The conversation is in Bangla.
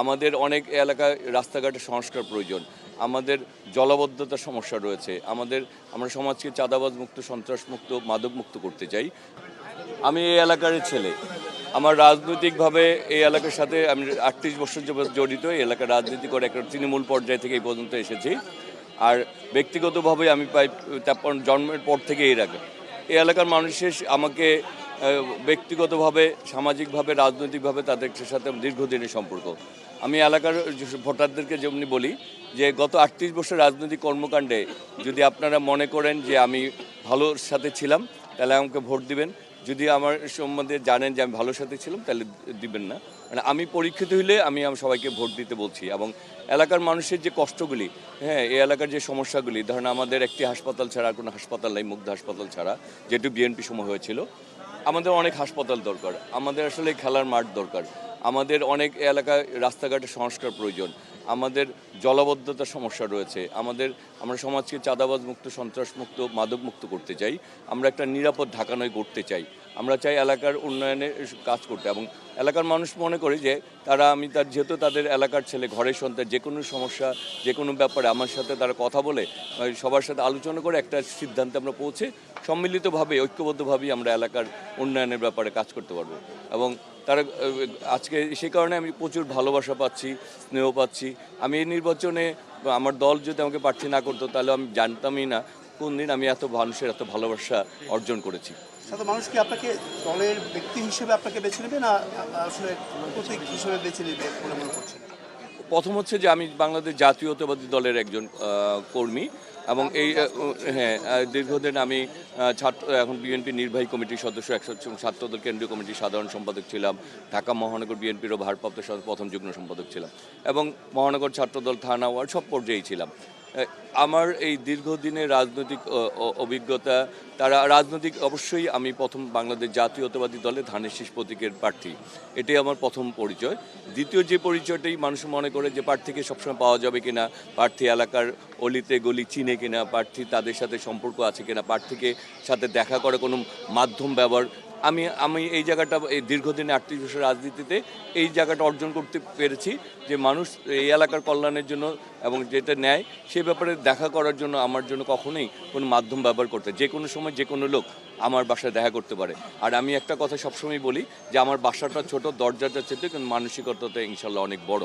আমাদের অনেক এলাকায় রাস্তাঘাটে সংস্কার প্রয়োজন, আমাদের জলাবদ্ধতার সমস্যা রয়েছে, আমরা সমাজকে চাঁদাবাজ মুক্ত, সন্ত্রাস মুক্ত, মাদক মুক্ত করতে চাই। আমি এই এলাকার ছেলে, আমার রাজনৈতিকভাবে এই এলাকার সাথে আমি ৩৮ বছর যাবৎ জড়িত। এই এলাকার রাজনীতি করে একটা তৃণমূল পর্যায় থেকে এই পর্যন্ত এসেছি। আর ব্যক্তিগতভাবে আমি প্রায় জন্মের পর থেকে এই এলাকার মানুষের আমাকে ব্যক্তিগতভাবে, সামাজিকভাবে, রাজনৈতিকভাবে তাদের সাথে দীর্ঘদিনের সম্পর্ক। আমি এলাকার ভোটারদেরকে যেমনি বলি যে গত ৩৮ বছর রাজনৈতিক কর্মকাণ্ডে যদি আপনারা মনে করেন যে আমি ভালোর সাথে ছিলাম তাহলে আমাকে ভোট দিবেন, যদি আমার সম্বন্ধে জানেন যে আমি ভালোর সাথে ছিলাম তাহলে দিবেন না। মানে আমি পরীক্ষিত হইলে আমি সবাইকে ভোট দিতে বলছি। এবং এলাকার মানুষের যে কষ্টগুলি, এই এলাকার যে সমস্যাগুলি, ধরেন আমাদের একটি হাসপাতাল ছাড়া কোনো হাসপাতাল নেই, মুগ্ধ হাসপাতাল ছাড়া, যেহেতু বিএনপি সময় হয়েছিল। আমাদের অনেক হাসপাতাল দরকার, আমাদের আসলে খেলার মাঠ দরকার, আমাদের অনেক এলাকায় রাস্তাঘাটে সংস্কার প্রয়োজন, আমাদের জলাবদ্ধতার সমস্যা রয়েছে, আমরা সমাজকে চাঁদাবাজ মুক্ত, সন্ত্রাস মুক্ত, মাদক মুক্ত করতে চাই। আমরা একটা নিরাপদ ঢাকা নয় করতে চাই। আমরা চাই এলাকার উন্নয়নে কাজ করতে। এবং এলাকার মানুষ মনে করে যে যেহেতু তাদের এলাকার ছেলে, ঘরের সন্তান, যে কোনো সমস্যা, যে কোনো ব্যাপারে আমার সাথে তারা কথা বলে, সবার সাথে আলোচনা করে একটা সিদ্ধান্তে আমরা পৌঁছে সম্মিলিতভাবে, ঐক্যবদ্ধভাবেই আমরা এলাকার উন্নয়নের ব্যাপারে কাজ করতে পারবো। এবং তারা আজকে সেই কারণে আমি প্রচুর ভালোবাসা পাচ্ছি, স্নেহ পাচ্ছি। আমি এই নির্বাচনে আমার দল যদি আমাকে প্রার্থী না করতো তাহলে আমি জানতামই না কোন দিন আমি এত মানুষের এত ভালোবাসা অর্জন করেছি। সাধারণ মানুষ কি আপনাকে দলের ব্যক্তি হিসেবে আপনাকে বেছে নেবে, না আসলে প্রতীক হিসেবে বেছে নেবে বলে মনে করছেন? প্রথম হচ্ছে যে আমি বাংলাদেশ জাতীয়তাবাদী দলের একজন কর্মী, এবং দীর্ঘদিন আমি এখন বিএনপি নির্বাহী কমিটির সদস্য, ছাত্রদল কেন্দ্রীয় কমিটির সাধারণ সম্পাদক ছিলাম, ঢাকা মহানগর বিএনপিরও ভারপ্রাপ্ত প্রথম যুগ্ম সম্পাদক ছিলাম, এবং মহানগর ছাত্রদল থানা ওয়ার্ড সব পর্যায়েই ছিলাম। আমার এই দীর্ঘদিনের রাজনৈতিক অভিজ্ঞতা, অবশ্যই আমি প্রথম বাংলাদেশ জাতীয়তাবাদী দলে ধানের শীষ প্রতীকের প্রার্থী, এটাই আমার প্রথম পরিচয়। দ্বিতীয় যে পরিচয়টাই মানুষ মনে করে যে প্রার্থীকে সবসময় পাওয়া যাবে কিনা, প্রার্থী এলাকার অলিতে গলি চিনে কিনা, প্রার্থী তাদের সাথে সম্পর্ক আছে কিনা, প্রার্থীকে সাথে দেখা করে কোনো মাধ্যম ব্যবহার। আমি এই জায়গাটা, এই দীর্ঘদিনে ৩৮ বছর রাজনীতিতে এই জায়গাটা অর্জন করতে পেরেছি যে মানুষ এই এলাকার কল্যাণের জন্য এবং যেটা নেয় সে ব্যাপারে দেখা করার জন্য আমার জন্য কখনোই কোনো মাধ্যম ব্যবহার করতে, যে কোনো সময় যে কোনো লোক আমার বাসায় দেখা করতে পারে। আর আমি একটা কথা সবসময় বলি যে আমার বাসাটা ছোট, দরজাটা ছোট, কিন্তু মানসিকতাটা ইনশাল্লাহ অনেক বড়।